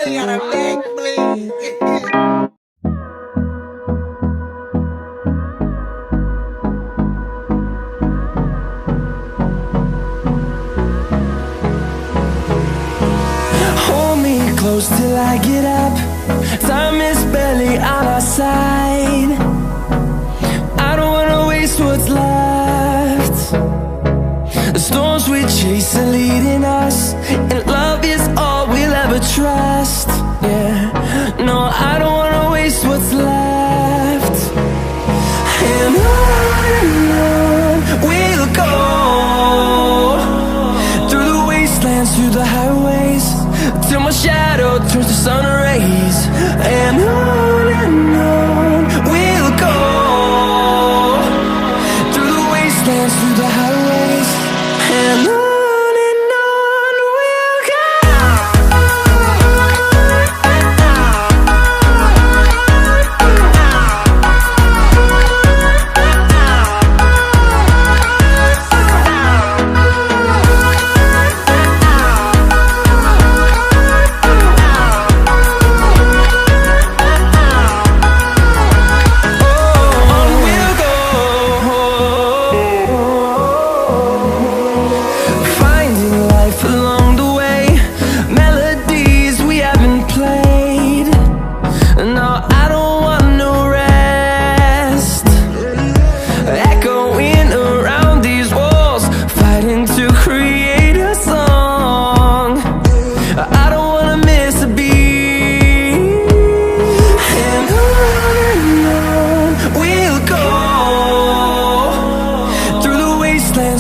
Hold me close till I get up. Time is barely on our side. I don't wanna waste what's left. The storms we chase are leading us, and love is all we'll ever trust. Yeah, no, I don't wanna waste what's left. And on we'll go, through the wastelands, through the highways, till my shadow turns to sun rays. And on we'll go, through the wastelands, through the highways, and on we'll go.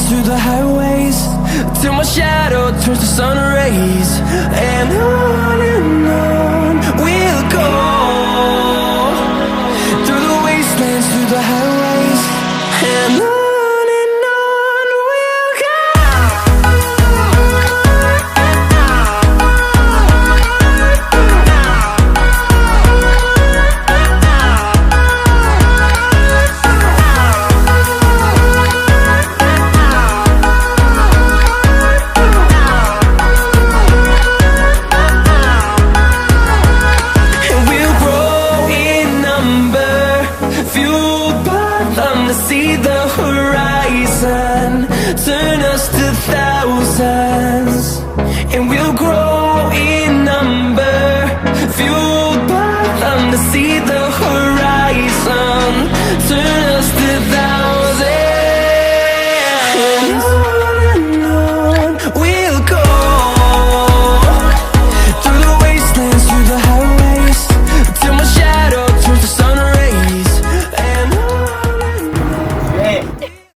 Through the highways, till my shadow turns to sun rays. And on